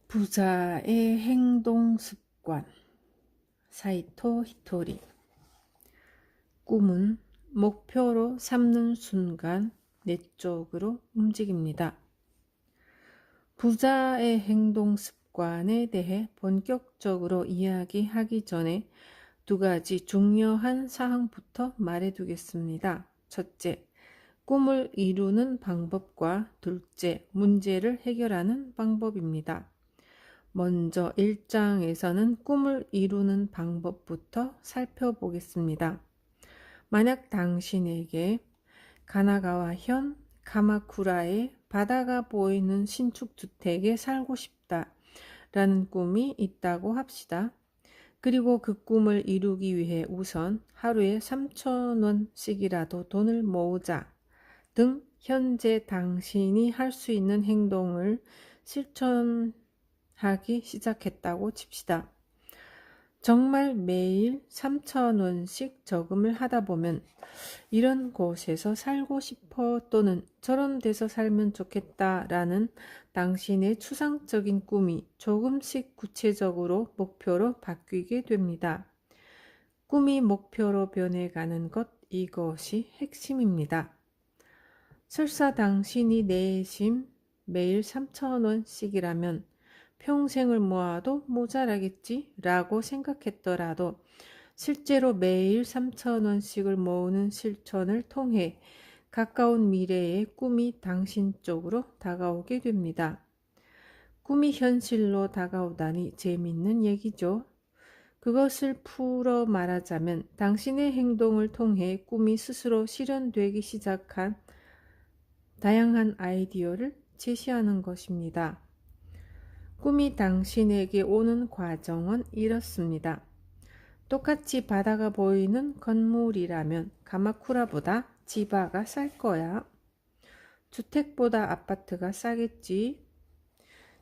부자의 행동 습관. 사이토 히토리. 꿈은 목표로 삼는 순간 내적으로 움직입니다. 부자의 행동 습관에 대해 본격적으로 이야기하기 전에 두 가지 중요한 사항부터 말해두겠습니다. 첫째, 꿈을 이루는 방법과 둘째, 문제를 해결하는 방법입니다. 먼저 1장에서는 꿈을 이루는 방법부터 살펴보겠습니다. 만약 당신에게 가나가와현 가마쿠라의 바다가 보이는 신축주택에 살고 싶다라는 꿈이 있다고 합시다. 그리고 그 꿈을 이루기 위해 우선 하루에 3,000원씩이라도 돈을 모으자 등 현재 당신이 할 수 있는 행동을 실천하기 시작했다고 칩시다. 정말 매일 3,000원씩 저금을 하다 보면 이런 곳에서 살고 싶어 또는 저런 데서 살면 좋겠다라는 당신의 추상적인 꿈이 조금씩 구체적으로 목표로 바뀌게 됩니다. 꿈이 목표로 변해가는 것, 이것이 핵심입니다. 설사 당신이 내심 매일 3,000원씩이라면 평생을 모아도 모자라겠지 라고 생각했더라도 실제로 매일 3,000원씩을 모으는 실천을 통해 가까운 미래의 꿈이 당신 쪽으로 다가오게 됩니다. 꿈이 현실로 다가오다니 재밌는 얘기죠. 그것을 풀어 말하자면 당신의 행동을 통해 꿈이 스스로 실현되기 시작한 다양한 아이디어를 제시하는 것입니다. 꿈이 당신에게 오는 과정은 이렇습니다. 똑같이 바다가 보이는 건물이라면 가마쿠라보다 지바가 쌀 거야. 주택보다 아파트가 싸겠지.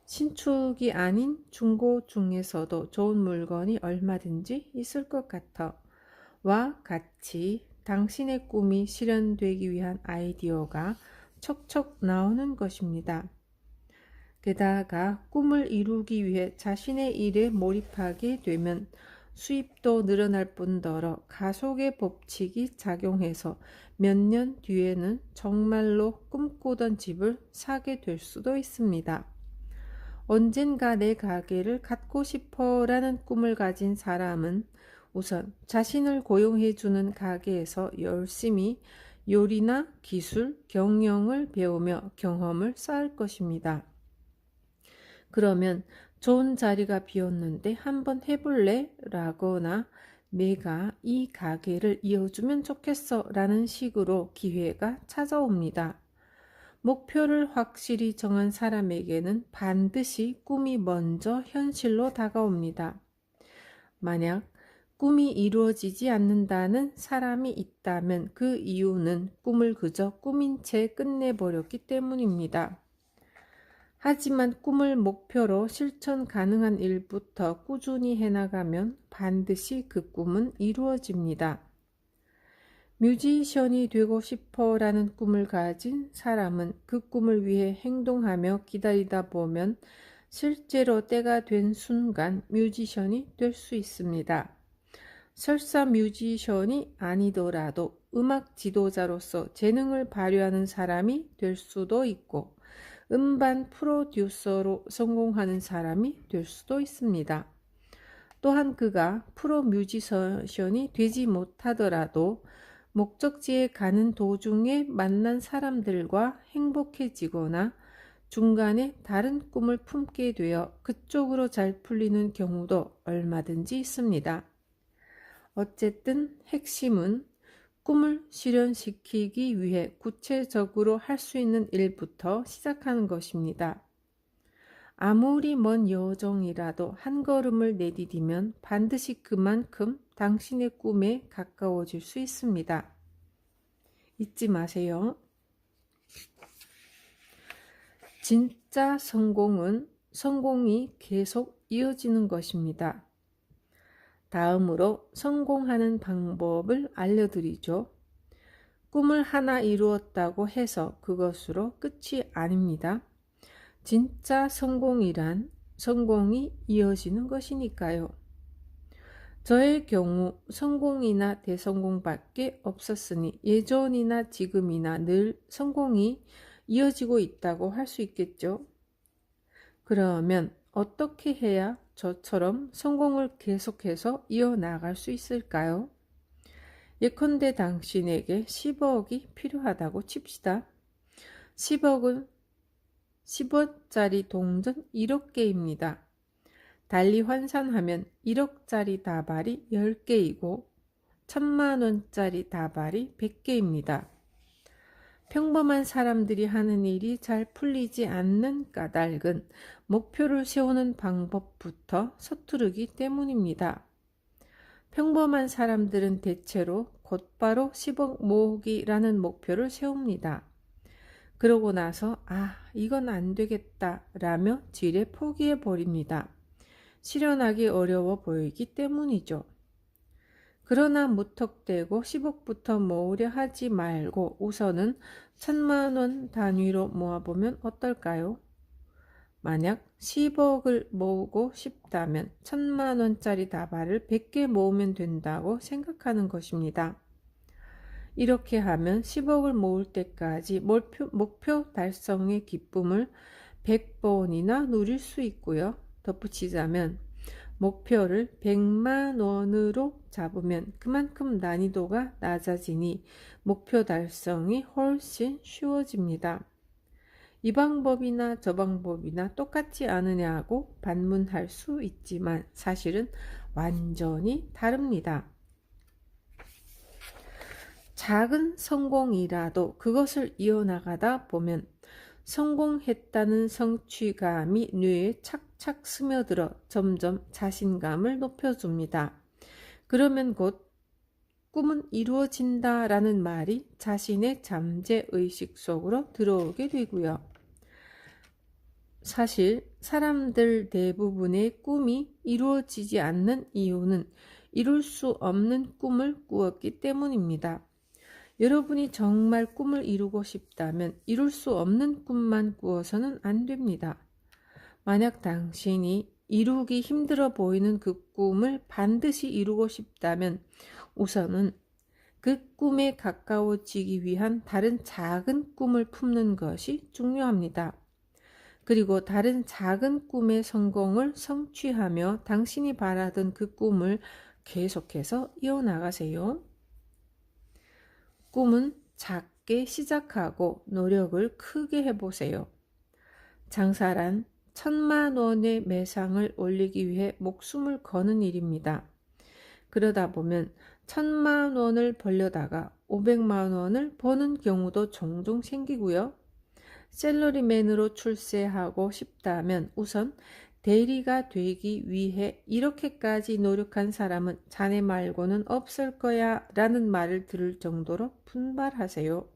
신축이 아닌 중고 중에서도 좋은 물건이 얼마든지 있을 것 같아. 와 같이 당신의 꿈이 실현되기 위한 아이디어가 척척 나오는 것입니다. 게다가 꿈을 이루기 위해 자신의 일에 몰입하게 되면 수입도 늘어날 뿐더러 가속의 법칙이 작용해서 몇 년 뒤에는 정말로 꿈꾸던 집을 사게 될 수도 있습니다. 언젠가 내 가게를 갖고 싶어 라는 꿈을 가진 사람은 우선 자신을 고용해주는 가게에서 열심히 요리나 기술, 경영을 배우며 경험을 쌓을 것입니다. 그러면 좋은 자리가 비었는데 한번 해볼래? 라거나 내가 이 가게를 이어주면 좋겠어 라는 식으로 기회가 찾아옵니다. 목표를 확실히 정한 사람에게는 반드시 꿈이 먼저 현실로 다가옵니다. 만약 꿈이 이루어지지 않는다는 사람이 있다면 그 이유는 꿈을 그저 꿈인 채 끝내버렸기 때문입니다. 하지만 꿈을 목표로 실천 가능한 일부터 꾸준히 해나가면 반드시 그 꿈은 이루어집니다. 뮤지션이 되고 싶어 라는 꿈을 가진 사람은 그 꿈을 위해 행동하며 기다리다 보면 실제로 때가 된 순간 뮤지션이 될 수 있습니다. 설사 뮤지션이 아니더라도 음악 지도자로서 재능을 발휘하는 사람이 될 수도 있고 음반 프로듀서로 성공하는 사람이 될 수도 있습니다. 또한 그가 프로 뮤지션이 되지 못하더라도 목적지에 가는 도중에 만난 사람들과 행복해지거나 중간에 다른 꿈을 품게 되어 그쪽으로 잘 풀리는 경우도 얼마든지 있습니다. 어쨌든 핵심은 꿈을 실현시키기 위해 구체적으로 할 수 있는 일부터 시작하는 것입니다. 아무리 먼 여정이라도 한 걸음을 내디디면 반드시 그만큼 당신의 꿈에 가까워질 수 있습니다. 잊지 마세요. 진짜 성공은 성공이 계속 이어지는 것입니다. 다음으로 성공하는 방법을 알려드리죠. 꿈을 하나 이루었다고 해서 그것으로 끝이 아닙니다. 진짜 성공이란 성공이 이어지는 것이니까요. 저의 경우 성공이나 대성공밖에 없었으니 예전이나 지금이나 늘 성공이 이어지고 있다고 할 수 있겠죠. 그러면 어떻게 해야 저처럼 성공을 계속해서 이어나갈 수 있을까요? 예컨대 당신에게 10억이 필요하다고 칩시다. 10억은 10원짜리 동전 1억 개입니다. 달리 환산하면 1억짜리 다발이 10개이고 1000만원짜리 다발이 100개입니다. 평범한 사람들이 하는 일이 잘 풀리지 않는 까닭은 목표를 세우는 방법부터 서투르기 때문입니다. 평범한 사람들은 대체로 곧바로 10억 모으기라는 목표를 세웁니다. 그러고 나서 이건 안 되겠다 라며 지레 포기해 버립니다. 실현하기 어려워 보이기 때문이죠. 그러나 무턱대고 10억부터 모으려 하지 말고 우선은 1000만원 단위로 모아보면 어떨까요? 만약 10억을 모으고 싶다면 1000만원짜리 다발을 100개 모으면 된다고 생각하는 것입니다. 이렇게 하면 10억을 모을 때까지 목표 달성의 기쁨을 100번이나 누릴 수 있고요. 덧붙이자면 목표를 100만 원으로 잡으면 그만큼 난이도가 낮아지니 목표 달성이 훨씬 쉬워집니다. 이 방법이나 저 방법이나 똑같지 않으냐고 반문할 수 있지만 사실은 완전히 다릅니다. 작은 성공이라도 그것을 이어나가다 보면 성공했다는 성취감이 뇌에 착착 스며들어 점점 자신감을 높여줍니다. 그러면 곧 꿈은 이루어진다라는 말이 자신의 잠재의식 속으로 들어오게 되고요. 사실 사람들 대부분의 꿈이 이루어지지 않는 이유는 이룰 수 없는 꿈을 꾸었기 때문입니다. 여러분이 정말 꿈을 이루고 싶다면 이룰 수 없는 꿈만 꾸어서는 안 됩니다. 만약 당신이 이루기 힘들어 보이는 그 꿈을 반드시 이루고 싶다면 우선은 그 꿈에 가까워지기 위한 다른 작은 꿈을 품는 것이 중요합니다. 그리고 다른 작은 꿈의 성공을 성취하며 당신이 바라던 그 꿈을 계속해서 이어나가세요. 꿈은 작게 시작하고 노력을 크게 해보세요. 장사란 1000만 원의 매상을 올리기 위해 목숨을 거는 일입니다. 그러다 보면 1000만 원을 벌려다가 500만 원을 버는 경우도 종종 생기고요. 샐러리맨으로 출세하고 싶다면 우선 대리가 되기 위해 이렇게까지 노력한 사람은 자네 말고는 없을 거야 라는 말을 들을 정도로 분발하세요.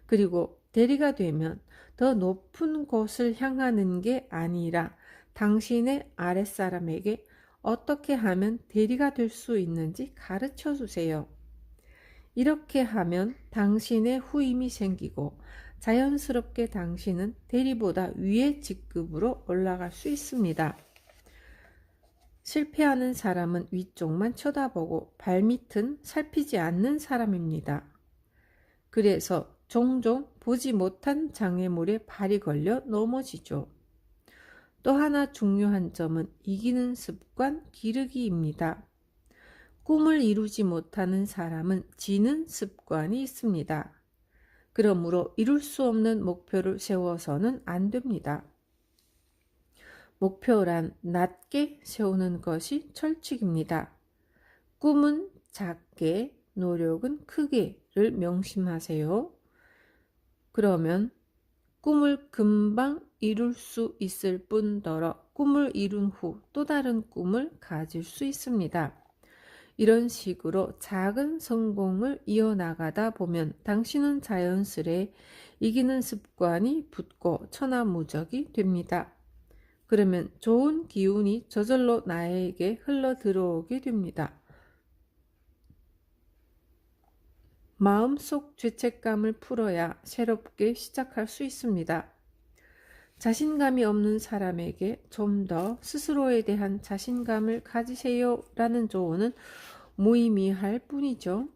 그리고 대리가 되면 더 높은 곳을 향하는 게 아니라 당신의 아랫사람에게 어떻게 하면 대리가 될 수 있는지 가르쳐 주세요. 이렇게 하면 당신의 후임이 생기고 자연스럽게 당신은 대리보다 위의 직급으로 올라갈 수 있습니다. 실패하는 사람은 위쪽만 쳐다보고 발밑은 살피지 않는 사람입니다. 그래서 종종 보지 못한 장애물에 발이 걸려 넘어지죠. 또 하나 중요한 점은 이기는 습관 기르기입니다. 꿈을 이루지 못하는 사람은 지는 습관이 있습니다. 그러므로 이룰 수 없는 목표를 세워서는 안 됩니다. 목표란 낮게 세우는 것이 철칙입니다. 꿈은 작게, 노력은 크게를 명심하세요. 그러면 꿈을 금방 이룰 수 있을 뿐더러 꿈을 이룬 후 또 다른 꿈을 가질 수 있습니다. 이런 식으로 작은 성공을 이어나가다 보면 당신은 자연스레 이기는 습관이 붙고 천하무적이 됩니다. 그러면 좋은 기운이 저절로 나에게 흘러 들어오게 됩니다. 마음속 죄책감을 풀어야 새롭게 시작할 수 있습니다. 자신감이 없는 사람에게 좀 더 스스로에 대한 자신감을 가지세요 라는 조언은 무의미할 뿐이죠.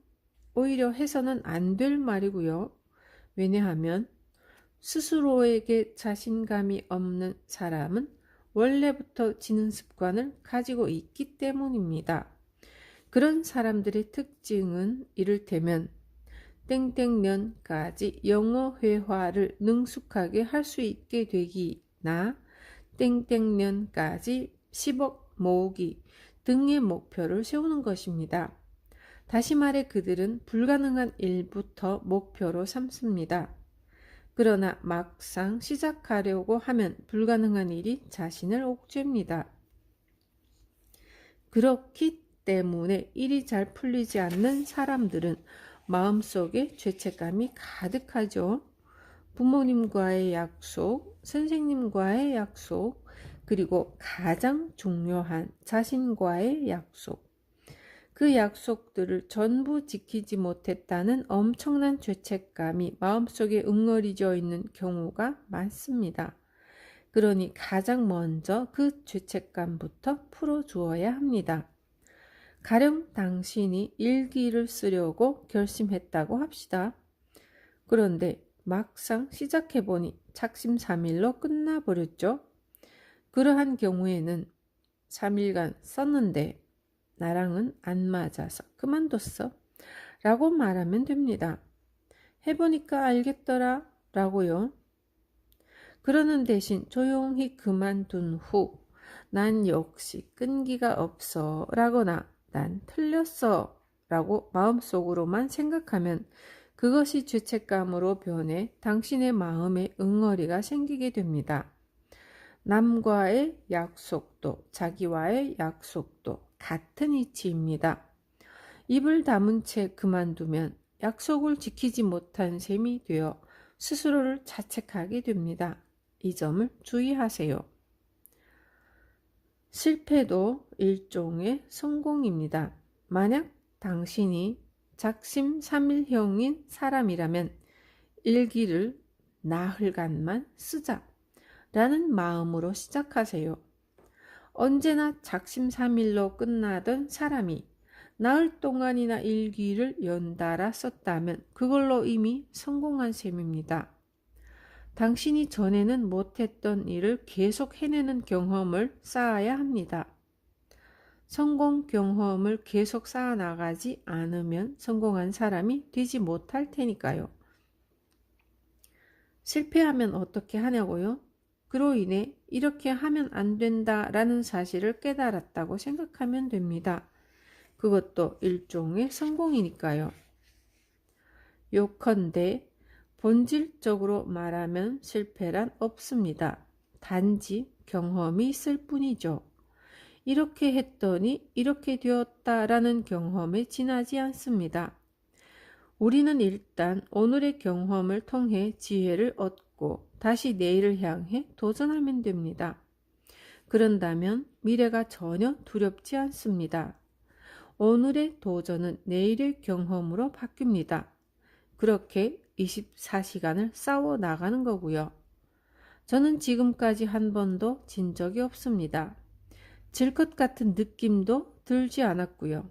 오히려 해서는 안 될 말이고요. 왜냐하면 스스로에게 자신감이 없는 사람은 원래부터 지는 습관을 가지고 있기 때문입니다. 그런 사람들의 특징은 이를테면 땡땡년까지 영어 회화를 능숙하게 할 수 있게 되기나 땡땡년까지 10억 모으기 등의 목표를 세우는 것입니다. 다시 말해 그들은 불가능한 일부터 목표로 삼습니다. 그러나 막상 시작하려고 하면 불가능한 일이 자신을 옥죄입니다. 그렇기 때문에 일이 잘 풀리지 않는 사람들은 마음속에 죄책감이 가득하죠. 부모님과의 약속, 선생님과의 약속, 그리고 가장 중요한 자신과의 약속. 그 약속들을 전부 지키지 못했다는 엄청난 죄책감이 마음속에 응어리져 있는 경우가 많습니다. 그러니 가장 먼저 그 죄책감부터 풀어주어야 합니다. 가령 당신이 일기를 쓰려고 결심했다고 합시다. 그런데 막상 시작해보니 작심삼일로 끝나버렸죠. 그러한 경우에는 3일간 썼는데 나랑은 안 맞아서 그만뒀어 라고 말하면 됩니다. 해보니까 알겠더라 라고요. 그러는 대신 조용히 그만둔 후 난 역시 끈기가 없어 라거나 난 틀렸어 라고 마음속으로만 생각하면 그것이 죄책감으로 변해 당신의 마음에 응어리가 생기게 됩니다. 남과의 약속도 자기와의 약속도 같은 이치입니다. 입을 다문 채 그만두면 약속을 지키지 못한 셈이 되어 스스로를 자책하게 됩니다. 이 점을 주의하세요. 실패도 일종의 성공입니다. 만약 당신이 작심삼일형인 사람이라면 일기를 나흘간만 쓰자 라는 마음으로 시작하세요. 언제나 작심삼일로 끝나던 사람이 나흘 동안이나 일기를 연달아 썼다면 그걸로 이미 성공한 셈입니다. 당신이 전에는 못했던 일을 계속 해내는 경험을 쌓아야 합니다. 성공 경험을 계속 쌓아나가지 않으면 성공한 사람이 되지 못할 테니까요. 실패하면 어떻게 하냐고요? 그로 인해 이렇게 하면 안 된다라는 사실을 깨달았다고 생각하면 됩니다. 그것도 일종의 성공이니까요. 요컨대 본질적으로 말하면 실패란 없습니다. 단지 경험이 있을 뿐이죠. 이렇게 했더니 이렇게 되었다라는 경험에 지나지 않습니다. 우리는 일단 오늘의 경험을 통해 지혜를 얻고 다시 내일을 향해 도전하면 됩니다. 그런다면 미래가 전혀 두렵지 않습니다. 오늘의 도전은 내일의 경험으로 바뀝니다. 그렇게 24시간을 싸워 나가는 거고요. 저는 지금까지 한 번도 진 적이 없습니다. 질 것 같은 느낌도 들지 않았고요.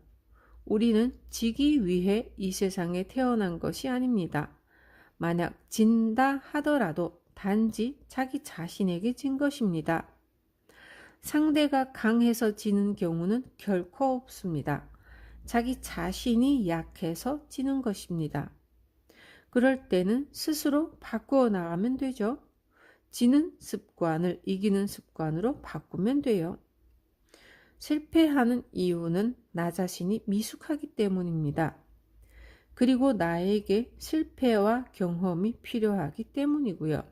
우리는 지기 위해 이 세상에 태어난 것이 아닙니다. 만약 진다 하더라도 단지 자기 자신에게 진 것입니다. 상대가 강해서 지는 경우는 결코 없습니다. 자기 자신이 약해서 지는 것입니다. 그럴 때는 스스로 바꾸어 나가면 되죠. 지는 습관을 이기는 습관으로 바꾸면 돼요. 실패하는 이유는 나 자신이 미숙하기 때문입니다. 그리고 나에게 실패와 경험이 필요하기 때문이고요.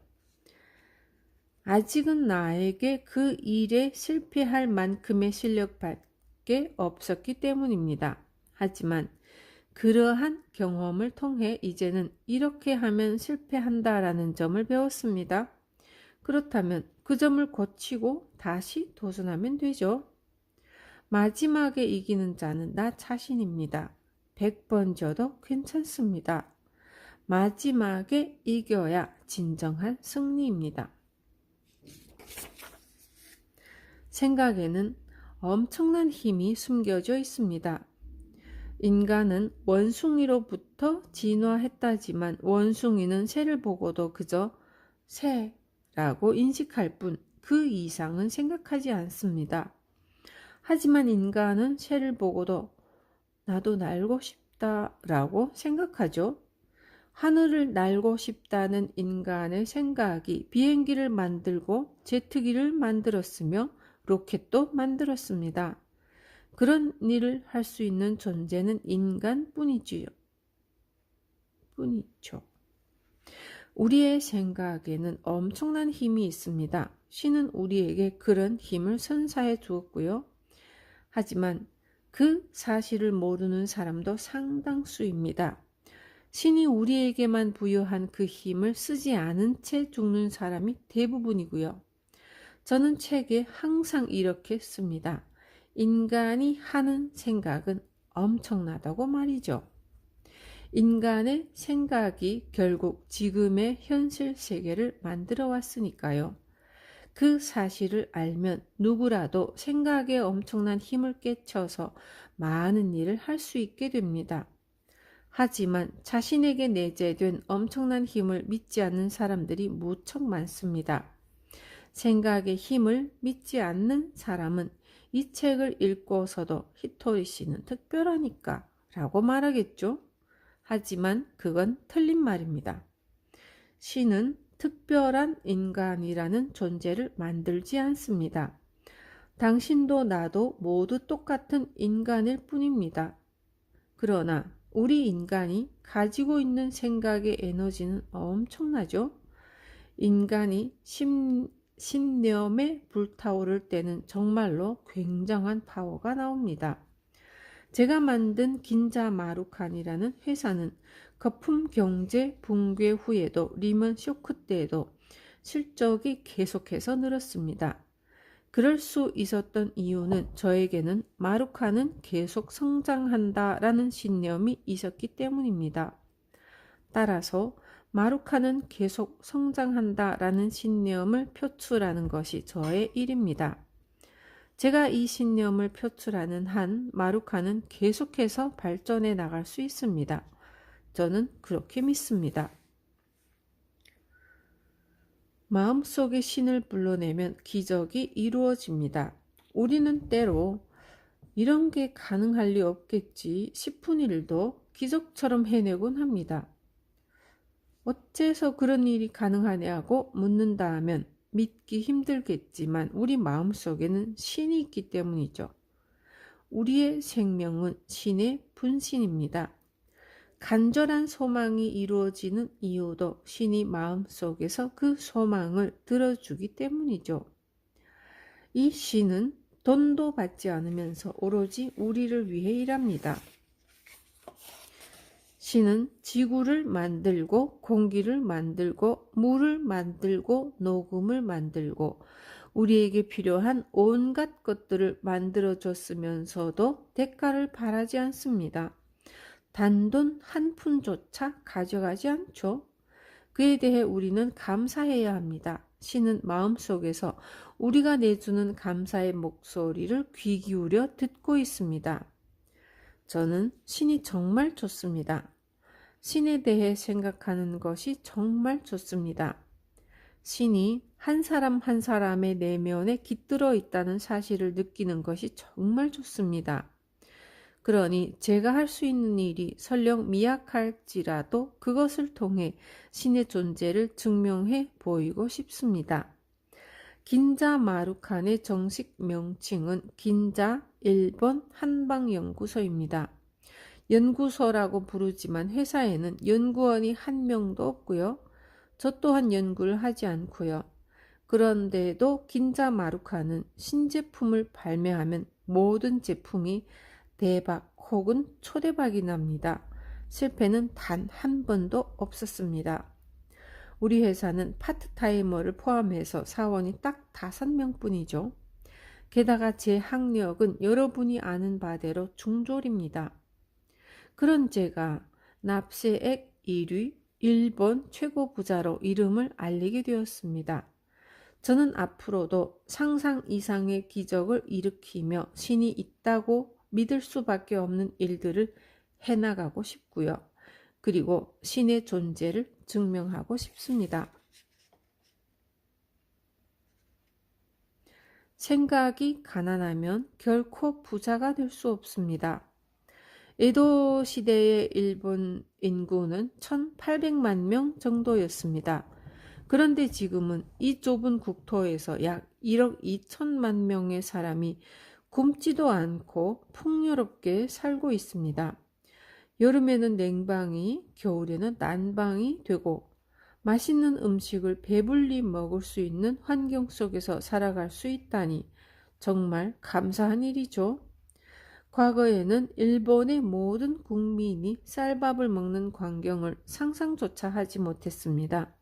아직은 나에게 그 일에 실패할 만큼의 실력밖에 없었기 때문입니다. 하지만 그러한 경험을 통해 이제는 이렇게 하면 실패한다라는 점을 배웠습니다. 그렇다면 그 점을 고치고 다시 도전하면 되죠. 마지막에 이기는 자는 나 자신입니다. 100번 져도 괜찮습니다. 마지막에 이겨야 진정한 승리입니다. 생각에는 엄청난 힘이 숨겨져 있습니다. 인간은 원숭이로부터 진화했다지만 원숭이는 새를 보고도 그저 새라고 인식할 뿐 그 이상은 생각하지 않습니다. 하지만 인간은 새를 보고도 나도 날고 싶다라고 생각하죠. 하늘을 날고 싶다는 인간의 생각이 비행기를 만들고 제트기를 만들었으며 로켓도 만들었습니다. 그런 일을 할 수 있는 존재는 인간뿐이죠. 우리의 생각에는 엄청난 힘이 있습니다. 신은 우리에게 그런 힘을 선사해 주었고요. 하지만 그 사실을 모르는 사람도 상당수입니다. 신이 우리에게만 부여한 그 힘을 쓰지 않은 채 죽는 사람이 대부분이고요. 저는 책에 항상 이렇게 씁니다. 인간이 하는 생각은 엄청나다고 말이죠. 인간의 생각이 결국 지금의 현실 세계를 만들어 왔으니까요. 그 사실을 알면 누구라도 생각에 엄청난 힘을 끼쳐서 많은 일을 할 수 있게 됩니다. 하지만 자신에게 내재된 엄청난 힘을 믿지 않는 사람들이 무척 많습니다. 생각의 힘을 믿지 않는 사람은 이 책을 읽고서도 히토리 씨는 특별하니까 라고 말하겠죠. 하지만 그건 틀린 말입니다. 신은 특별한 인간이라는 존재를 만들지 않습니다. 당신도 나도 모두 똑같은 인간일 뿐입니다. 그러나 우리 인간이 가지고 있는 생각의 에너지는 엄청나죠. 인간이 신념에 불타오를 때는 정말로 굉장한 파워가 나옵니다. 제가 만든 긴자 마루칸이라는 회사는 거품 경제 붕괴 후에도 리먼 쇼크 때에도 실적이 계속해서 늘었습니다. 그럴 수 있었던 이유는 저에게는 마루칸은 계속 성장한다라는 신념이 있었기 때문입니다. 따라서 마루칸은 계속 성장한다라는 신념을 표출하는 것이 저의 일입니다. 제가 이 신념을 표출하는 한 마루칸은 계속해서 발전해 나갈 수 있습니다. 저는 그렇게 믿습니다. 마음속의 신을 불러내면 기적이 이루어집니다. 우리는 때로 이런 게 가능할 리 없겠지 싶은 일도 기적처럼 해내곤 합니다. 어째서 그런 일이 가능하냐고 묻는다 하면 믿기 힘들겠지만 우리 마음속에는 신이 있기 때문이죠. 우리의 생명은 신의 분신입니다. 간절한 소망이 이루어지는 이유도 신이 마음속에서 그 소망을 들어주기 때문이죠. 이 신은 돈도 받지 않으면서 오로지 우리를 위해 일합니다. 신은 지구를 만들고 공기를 만들고 물을 만들고 녹음을 만들고 우리에게 필요한 온갖 것들을 만들어줬으면서도 대가를 바라지 않습니다. 단돈 한 푼조차 가져가지 않죠. 그에 대해 우리는 감사해야 합니다. 신은 마음속에서 우리가 내주는 감사의 목소리를 귀 기울여 듣고 있습니다. 저는 신이 정말 좋습니다. 신에 대해 생각하는 것이 정말 좋습니다. 신이 한 사람 한 사람의 내면에 깃들어 있다는 사실을 느끼는 것이 정말 좋습니다. 그러니 제가 할 수 있는 일이 설령 미약할지라도 그것을 통해 신의 존재를 증명해 보이고 싶습니다. 긴자 마루칸의 정식 명칭은 긴자 일본 한방연구소입니다. 연구소라고 부르지만 회사에는 연구원이 한 명도 없고요. 저 또한 연구를 하지 않고요. 그런데도 긴자 마루칸은 신제품을 발매하면 모든 제품이 대박 혹은 초대박이 납니다. 실패는 단 한 번도 없었습니다. 우리 회사는 파트타이머를 포함해서 사원이 딱 5명뿐이죠. 게다가 제 학력은 여러분이 아는 바대로 중졸입니다. 그런 제가 납세액 1위 일본 최고 부자로 이름을 알리게 되었습니다. 저는 앞으로도 상상 이상의 기적을 일으키며 신이 있다고 믿을 수밖에 없는 일들을 해나가고 싶고요. 그리고 신의 존재를 증명하고 싶습니다. 생각이 가난하면 결코 부자가 될 수 없습니다. 에도 시대의 일본 인구는 1800만 명 정도였습니다. 그런데 지금은 이 좁은 국토에서 약 1억 2천만 명의 사람이 굶지도 않고 풍요롭게 살고 있습니다. 여름에는 냉방이, 겨울에는 난방이 되고 맛있는 음식을 배불리 먹을 수 있는 환경 속에서 살아갈 수 있다니 정말 감사한 일이죠. 과거에는 일본의 모든 국민이 쌀밥을 먹는 광경을 상상조차 하지 못했습니다.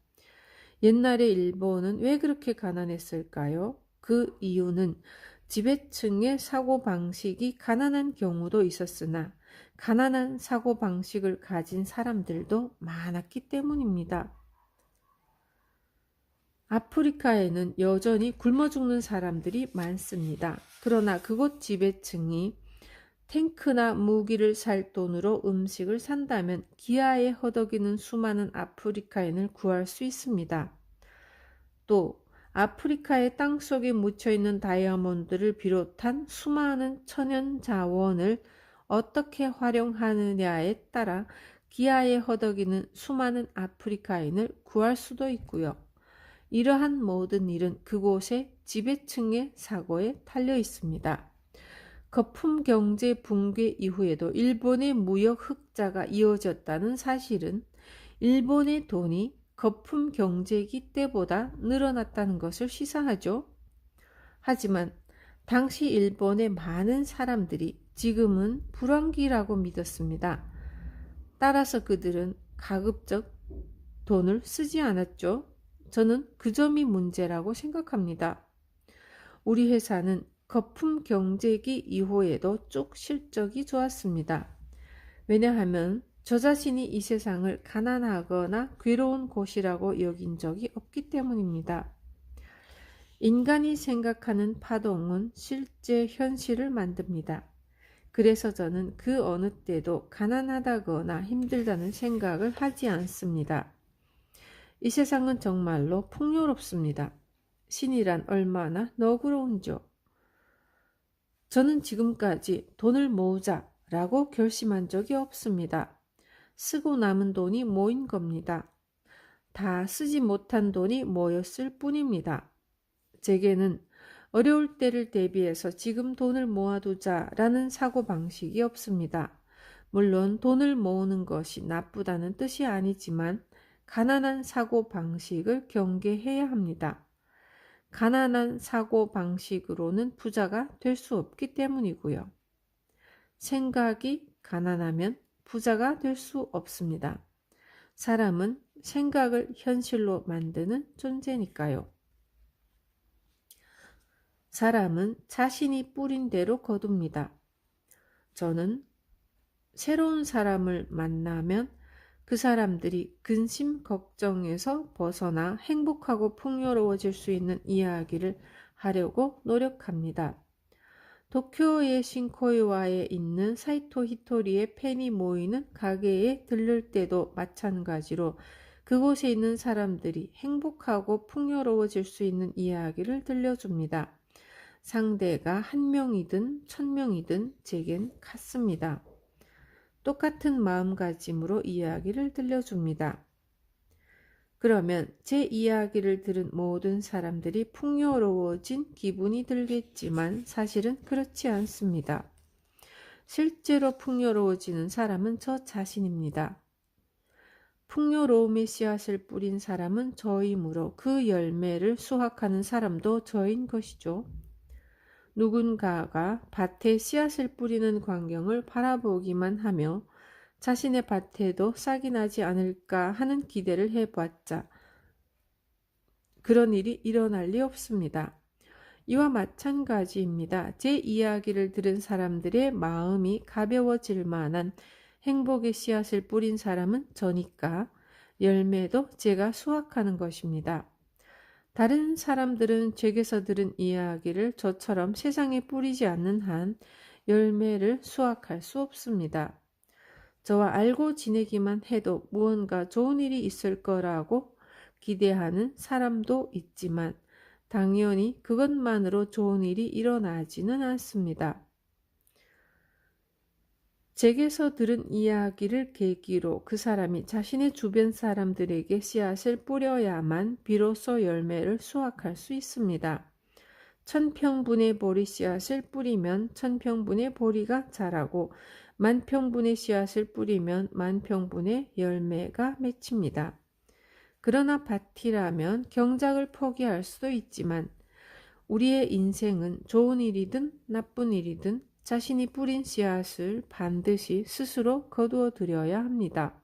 옛날에 일본은 왜 그렇게 가난했을까요? 그 이유는 지배층의 사고방식이 가난한 경우도 있었으나 가난한 사고방식을 가진 사람들도 많았기 때문입니다. 아프리카에는 여전히 굶어 죽는 사람들이 많습니다. 그러나 그곳 지배층이 탱크나 무기를 살 돈으로 음식을 산다면 기아에 허덕이는 수많은 아프리카인을 구할 수 있습니다. 또 아프리카의 땅속에 묻혀있는 다이아몬드를 비롯한 수많은 천연 자원을 어떻게 활용하느냐에 따라 기아에 허덕이는 수많은 아프리카인을 구할 수도 있고요. 이러한 모든 일은 그곳의 지배층의 사고에 달려 있습니다. 거품 경제 붕괴 이후에도 일본의 무역 흑자가 이어졌다는 사실은 일본의 돈이 거품 경제기 때보다 늘어났다는 것을 시사하죠. 하지만 당시 일본의 많은 사람들이 지금은 불황기라고 믿었습니다. 따라서 그들은 가급적 돈을 쓰지 않았죠. 저는 그 점이 문제라고 생각합니다. 우리 회사는 거품 경제기 이후에도 쭉 실적이 좋았습니다. 왜냐하면 저 자신이 이 세상을 가난하거나 괴로운 곳이라고 여긴 적이 없기 때문입니다. 인간이 생각하는 파동은 실제 현실을 만듭니다. 그래서 저는 그 어느 때도 가난하다거나 힘들다는 생각을 하지 않습니다. 이 세상은 정말로 풍요롭습니다. 신이란 얼마나 너그러운지요. 저는 지금까지 돈을 모으자라고 결심한 적이 없습니다. 쓰고 남은 돈이 모인 겁니다. 다 쓰지 못한 돈이 모였을 뿐입니다. 제게는 어려울 때를 대비해서 지금 돈을 모아두자라는 사고방식이 없습니다. 물론 돈을 모으는 것이 나쁘다는 뜻이 아니지만 가난한 사고방식을 경계해야 합니다. 가난한 사고방식으로는 부자가 될 수 없기 때문이고요. 생각이 가난하면 부자가 될 수 없습니다. 사람은 생각을 현실로 만드는 존재니까요. 사람은 자신이 뿌린 대로 거둡니다. 저는 새로운 사람을 만나면 그 사람들이 근심 걱정에서 벗어나 행복하고 풍요로워질 수 있는 이야기를 하려고 노력합니다. 도쿄의 신코이와에 있는 사이토 히토리의 팬이 모이는 가게에 들를 때도 마찬가지로 그곳에 있는 사람들이 행복하고 풍요로워질 수 있는 이야기를 들려줍니다. 상대가 1명이든 1000명이든 제겐 같습니다. 똑같은 마음가짐으로 이야기를 들려줍니다. 그러면 제 이야기를 들은 모든 사람들이 풍요로워진 기분이 들겠지만 사실은 그렇지 않습니다. 실제로 풍요로워지는 사람은 저 자신입니다. 풍요로움의 씨앗을 뿌린 사람은 저이므로 그 열매를 수확하는 사람도 저인 것이죠. 누군가가 밭에 씨앗을 뿌리는 광경을 바라보기만 하며 자신의 밭에도 싹이 나지 않을까 하는 기대를 해봤자 그런 일이 일어날 리 없습니다. 이와 마찬가지입니다. 제 이야기를 들은 사람들의 마음이 가벼워질 만한 행복의 씨앗을 뿌린 사람은 저니까 열매도 제가 수확하는 것입니다. 다른 사람들은 제게서 들은 이야기를 저처럼 세상에 뿌리지 않는 한 열매를 수확할 수 없습니다. 저와 알고 지내기만 해도 무언가 좋은 일이 있을 거라고 기대하는 사람도 있지만 당연히 그것만으로 좋은 일이 일어나지는 않습니다. 제게서 들은 이야기를 계기로 그 사람이 자신의 주변 사람들에게 씨앗을 뿌려야만 비로소 열매를 수확할 수 있습니다. 1000평분의 보리 씨앗을 뿌리면 1000평분의 보리가 자라고 10,000평분의 씨앗을 뿌리면 10,000평분의 열매가 맺힙니다. 그러나 밭이라면 경작을 포기할 수도 있지만 우리의 인생은 좋은 일이든 나쁜 일이든 자신이 뿌린 씨앗을 반드시 스스로 거두어 들여야 합니다.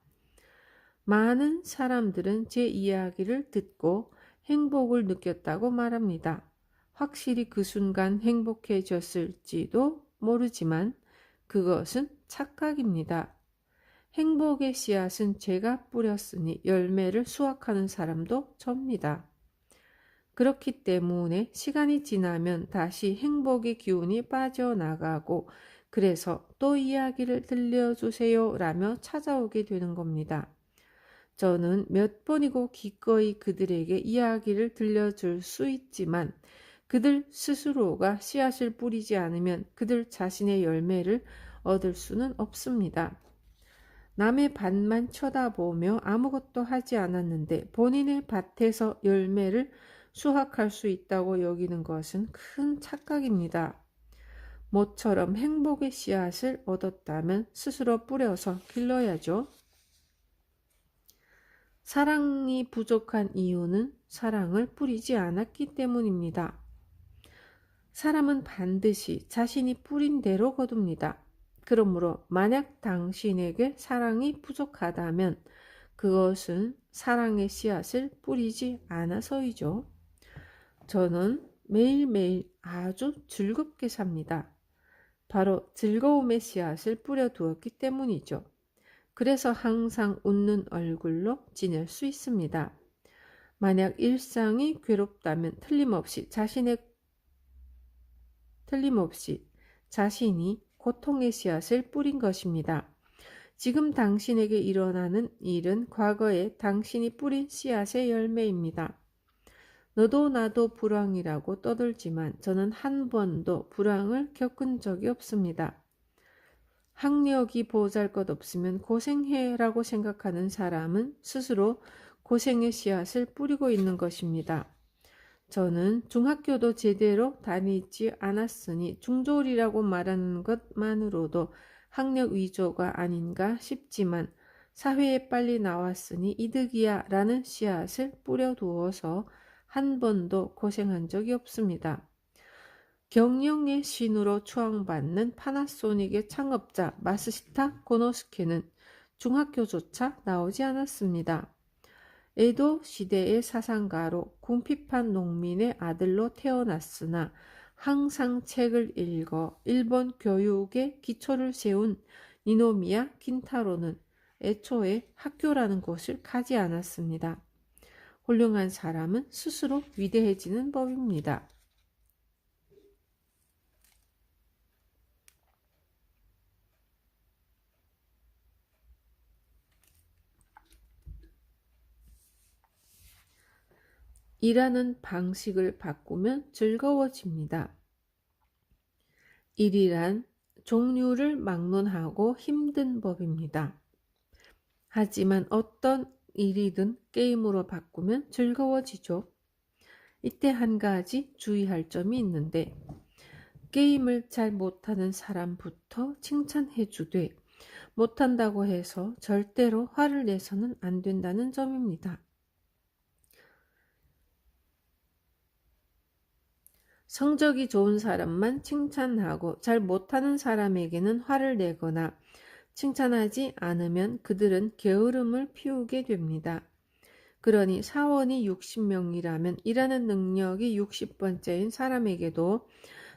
많은 사람들은 제 이야기를 듣고 행복을 느꼈다고 말합니다. 확실히 그 순간 행복해졌을지도 모르지만 그것은 착각입니다. 행복의 씨앗은 제가 뿌렸으니 열매를 수확하는 사람도 접니다. 그렇기 때문에 시간이 지나면 다시 행복의 기운이 빠져나가고 그래서 또 이야기를 들려주세요 라며 찾아오게 되는 겁니다. 저는 몇 번이고 기꺼이 그들에게 이야기를 들려줄 수 있지만 그들 스스로가 씨앗을 뿌리지 않으면 그들 자신의 열매를 얻을 수는 없습니다. 남의 밭만 쳐다보며 아무것도 하지 않았는데 본인의 밭에서 열매를 수확할 수 있다고 여기는 것은 큰 착각입니다. 모처럼 행복의 씨앗을 얻었다면 스스로 뿌려서 길러야죠. 사랑이 부족한 이유는 사랑을 뿌리지 않았기 때문입니다. 사람은 반드시 자신이 뿌린 대로 거둡니다. 그러므로 만약 당신에게 사랑이 부족하다면 그것은 사랑의 씨앗을 뿌리지 않아서이죠. 저는 매일매일 아주 즐겁게 삽니다. 바로 즐거움의 씨앗을 뿌려두었기 때문이죠. 그래서 항상 웃는 얼굴로 지낼 수 있습니다. 만약 일상이 괴롭다면 틀림없이 자신이 고통의 씨앗을 뿌린 것입니다. 지금 당신에게 일어나는 일은 과거에 당신이 뿌린 씨앗의 열매입니다. 너도 나도 불황이라고 떠들지만 저는 한 번도 불황을 겪은 적이 없습니다. 학력이 보잘것없으면 고생해라고 생각하는 사람은 스스로 고생의 씨앗을 뿌리고 있는 것입니다. 저는 중학교도 제대로 다니지 않았으니 중졸이라고 말하는 것만으로도 학력 위조가 아닌가 싶지만 사회에 빨리 나왔으니 이득이야 라는 씨앗을 뿌려두어서 한 번도 고생한 적이 없습니다. 경영의 신으로 추앙받는 파나소닉의 창업자 마스시타 고노스케는 중학교조차 나오지 않았습니다. 에도 시대의 사상가로 궁핍한 농민의 아들로 태어났으나 항상 책을 읽어 일본 교육의 기초를 세운 니노미야 킨타로는 애초에 학교라는 곳을 가지 않았습니다. 훌륭한 사람은 스스로 위대해지는 법입니다. 일하는 방식을 바꾸면 즐거워집니다. 일이란 종류를 막론하고 힘든 법입니다. 하지만 어떤 일이든 게임으로 바꾸면 즐거워지죠. 이때 한 가지 주의할 점이 있는데 게임을 잘 못하는 사람부터 칭찬해 주되 못한다고 해서 절대로 화를 내서는 안 된다는 점입니다. 성적이 좋은 사람만 칭찬하고 잘 못하는 사람에게는 화를 내거나 칭찬하지 않으면 그들은 게으름을 피우게 됩니다. 그러니 사원이 60명이라면 일하는 능력이 60번째인 사람에게도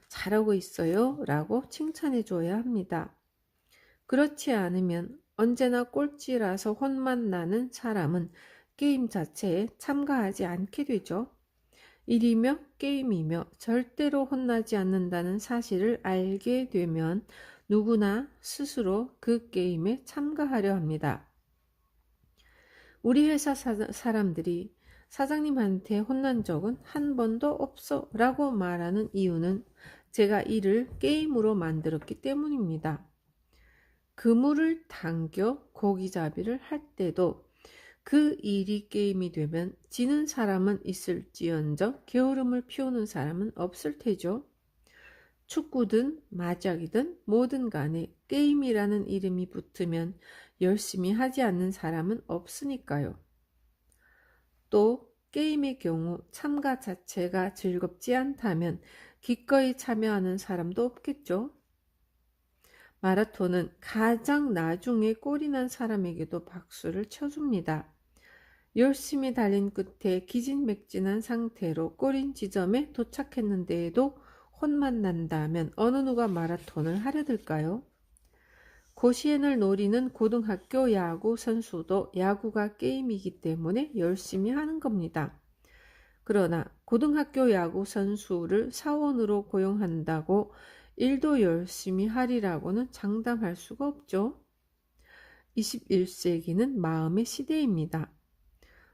잘하고 있어요 라고 칭찬해 줘야 합니다. 그렇지 않으면 언제나 꼴찌라서 혼만 나는 사람은 게임 자체에 참가하지 않게 되죠. 일이며 게임이며 절대로 혼나지 않는다는 사실을 알게 되면 누구나 스스로 그 게임에 참가하려 합니다. 우리 회사 사람들이 사장님한테 혼난 적은 한 번도 없어 라고 말하는 이유는 제가 이를 게임으로 만들었기 때문입니다. 그물을 당겨 고기잡이를 할 때도 그 일이 게임이 되면 지는 사람은 있을지언정 게으름을 피우는 사람은 없을 테죠. 축구든 마작이든 뭐든 간에 게임이라는 이름이 붙으면 열심히 하지 않는 사람은 없으니까요. 또 게임의 경우 참가 자체가 즐겁지 않다면 기꺼이 참여하는 사람도 없겠죠. 마라톤은 가장 나중에 꼴이 난 사람에게도 박수를 쳐줍니다. 열심히 달린 끝에 기진맥진한 상태로 꼬린 지점에 도착했는데에도 혼만 난다면 어느 누가 마라톤을 하려 들까요? 고시엔을 노리는 고등학교 야구 선수도 야구가 게임이기 때문에 열심히 하는 겁니다. 그러나 고등학교 야구 선수를 사원으로 고용한다고 일도 열심히 하리라고는 장담할 수가 없죠. 21세기는 마음의 시대입니다.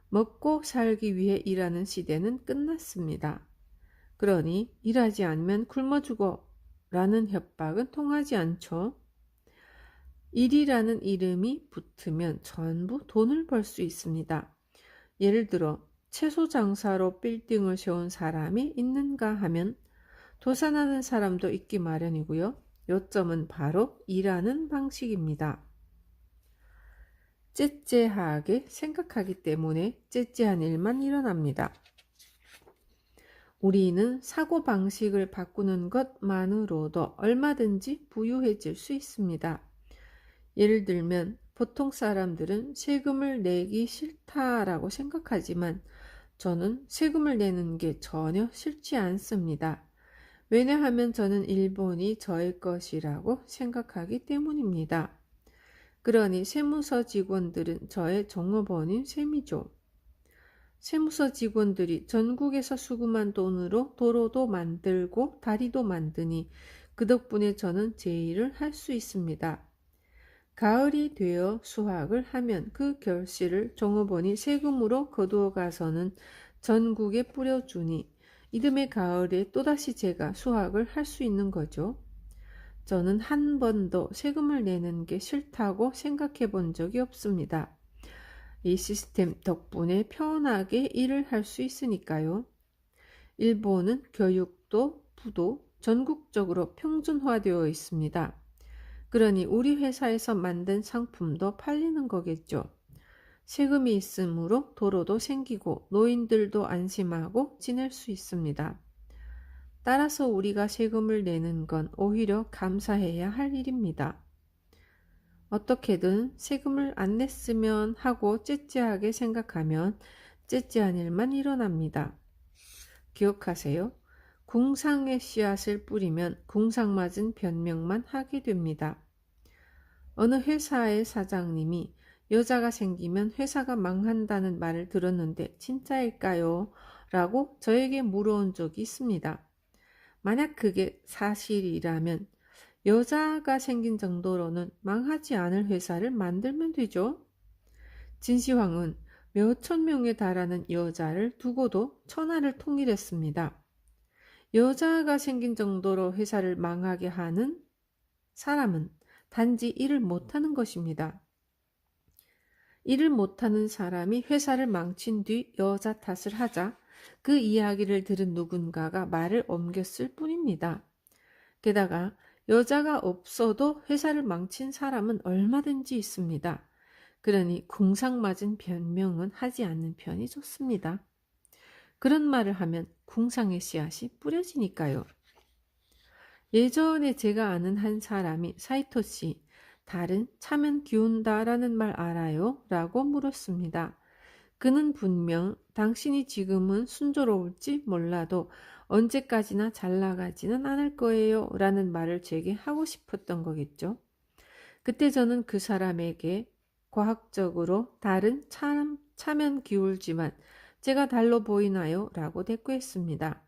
먹고 살기 위해 일하는 시대는 끝났습니다. 그러니 일하지 않으면 굶어 죽어 라는 협박은 통하지 않죠. 일이라는 이름이 붙으면 전부 돈을 벌 수 있습니다. 예를 들어 채소 장사로 빌딩을 세운 사람이 있는가 하면 도산하는 사람도 있기 마련이고요. 요점은 바로 일하는 방식입니다. 째째하게 생각하기 때문에 째째한 일만 일어납니다. 우리는 사고방식을 바꾸는 것만으로도 얼마든지 부유해질 수 있습니다. 예를 들면 보통 사람들은 세금을 내기 싫다라고 생각하지만 저는 세금을 내는 게 전혀 싫지 않습니다. 왜냐하면 저는 일본이 저의 것이라고 생각하기 때문입니다. 그러니 세무서 직원들은 저의 종업원인 셈이죠. 세무서 직원들이 전국에서 수금한 돈으로 도로도 만들고 다리도 만드니 그 덕분에 저는 제 일을 할 수 있습니다. 가을이 되어 수확을 하면 그 결실을 종업원이 세금으로 거두어 가서는 전국에 뿌려주니 이듬해 가을에 또다시 제가 수확을 할 수 있는 거죠. 저는 한 번도 세금을 내는 게 싫다고 생각해 본 적이 없습니다. 이 시스템 덕분에 편하게 일을 할 수 있으니까요. 일본은 교육도 부도 전국적으로 평준화되어 있습니다. 그러니 우리 회사에서 만든 상품도 팔리는 거겠죠. 세금이 있으므로 도로도 생기고 노인들도 안심하고 지낼 수 있습니다. 따라서 우리가 세금을 내는 건 오히려 감사해야 할 일입니다. 어떻게든 세금을 안 냈으면 하고 째째하게 생각하면 째째한 일만 일어납니다. 기억하세요. 궁상의 씨앗을 뿌리면 궁상맞은 변명만 하게 됩니다. 어느 회사의 사장님이 여자가 생기면 회사가 망한다는 말을 들었는데 진짜일까요? 라고 저에게 물어온 적이 있습니다. 만약 그게 사실이라면 여자가 생긴 정도로는 망하지 않을 회사를 만들면 되죠. 진시황은 몇천 명에 달하는 여자를 두고도 천하를 통일했습니다. 여자가 생긴 정도로 회사를 망하게 하는 사람은 단지 일을 못하는 것입니다. 일을 못하는 사람이 회사를 망친 뒤 여자 탓을 하자 그 이야기를 들은 누군가가 말을 옮겼을 뿐입니다. 게다가 여자가 없어도 회사를 망친 사람은 얼마든지 있습니다. 그러니 궁상맞은 변명은 하지 않는 편이 좋습니다. 그런 말을 하면 궁상의 씨앗이 뿌려지니까요. 예전에 제가 아는 한 사람이 사이토 씨, 달은 차면 기운다라는 말 알아요? 라고 물었습니다. 그는 분명 당신이 지금은 순조로울지 몰라도 언제까지나 잘 나가지는 않을 거예요 라는 말을 제게 하고 싶었던 거겠죠. 그때 저는 그 사람에게 과학적으로 달은 차면 기울지만 제가 달로 보이나요? 라고 대꾸했습니다.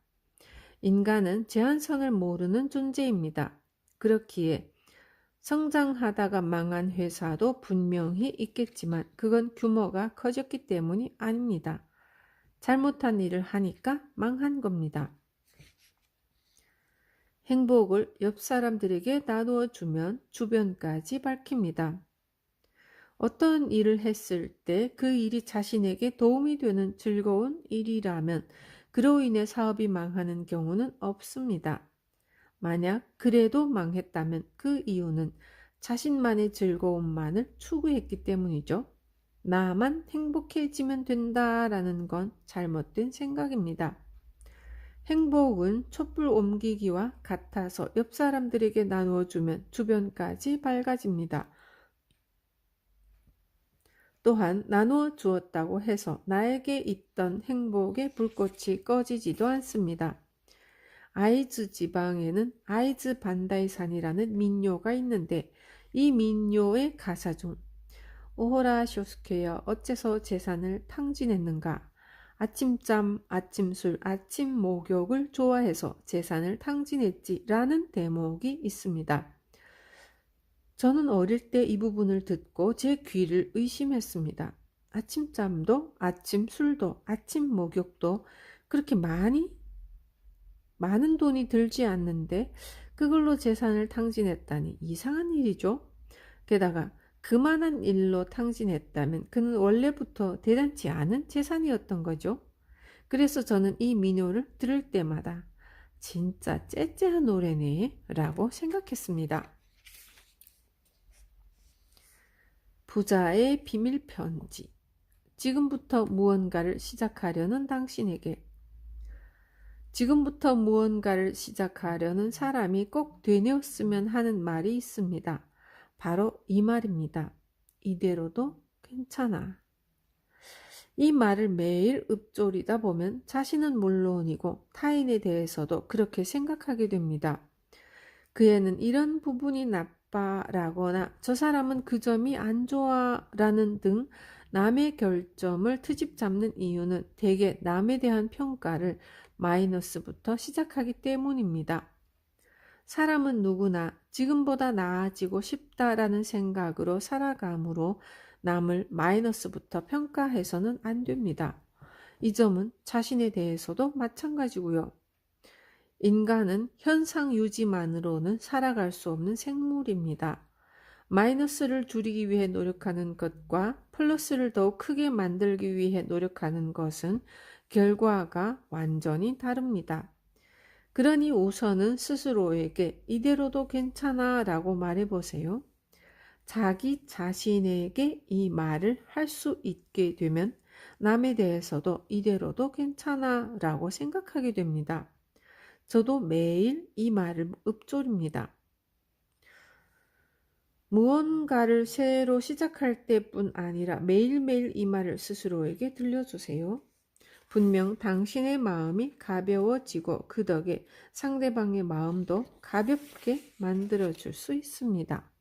인간은 제한선을 모르는 존재입니다. 그렇기에 성장하다가 망한 회사도 분명히 있겠지만 그건 규모가 커졌기 때문이 아닙니다. 잘못한 일을 하니까 망한 겁니다. 행복을 옆 사람들에게 나누어 주면 주변까지 밝힙니다. 어떤 일을 했을 때 그 일이 자신에게 도움이 되는 즐거운 일이라면 그로 인해 사업이 망하는 경우는 없습니다. 만약 그래도 망했다면 그 이유는 자신만의 즐거움만을 추구했기 때문이죠. 나만 행복해지면 된다라는 건 잘못된 생각입니다. 행복은 촛불 옮기기와 같아서 옆 사람들에게 나누어주면 주변까지 밝아집니다. 또한 나누어 주었다고 해서 나에게 있던 행복의 불꽃이 꺼지지도 않습니다. 아이즈 지방에는 아이즈 반다이산이라는 민요가 있는데 이 민요의 가사 중 오호라 쇼스케여 어째서 재산을 탕진했는가? 아침잠, 아침술, 아침 목욕을 좋아해서 재산을 탕진했지 라는 대목이 있습니다. 저는 어릴 때 이 부분을 듣고 제 귀를 의심했습니다. 아침잠도, 아침술도, 아침 목욕도 그렇게 많은 돈이 들지 않는데 그걸로 재산을 탕진했다니 이상한 일이죠. 게다가 그만한 일로 탕진했다면 그는 원래부터 대단치 않은 재산이었던 거죠. 그래서 저는 이 민요를 들을 때마다 진짜 째째한 노래네 라고 생각했습니다. 부자의 비밀 편지. 지금부터 무언가를 시작하려는 당신에게. 지금부터 무언가를 시작하려는 사람이 꼭 되뇌었으면 하는 말이 있습니다. 바로 이 말입니다. 이대로도 괜찮아. 이 말을 매일 읊조리다 보면 자신은 물론이고 타인에 대해서도 그렇게 생각하게 됩니다. 그애는 이런 부분이 나빠라거나 저 사람은 그 점이 안 좋아라는 등 남의 결점을 트집 잡는 이유는 대개 남에 대한 평가를 마이너스부터 시작하기 때문입니다. 사람은 누구나 지금보다 나아지고 싶다라는 생각으로 살아가므로 남을 마이너스부터 평가해서는 안 됩니다. 이 점은 자신에 대해서도 마찬가지고요. 인간은 현상 유지만으로는 살아갈 수 없는 생물입니다. 마이너스를 줄이기 위해 노력하는 것과 플러스를 더욱 크게 만들기 위해 노력하는 것은 결과가 완전히 다릅니다. 그러니 우선은 스스로에게 이대로도 괜찮아 라고 말해보세요. 자기 자신에게 이 말을 할 수 있게 되면 남에 대해서도 이대로도 괜찮아 라고 생각하게 됩니다. 저도 매일 이 말을 읊조립니다. 무언가를 새로 시작할 때뿐 아니라 매일매일 이 말을 스스로에게 들려주세요. 분명 당신의 마음이 가벼워지고 그 덕에 상대방의 마음도 가볍게 만들어줄 수 있습니다.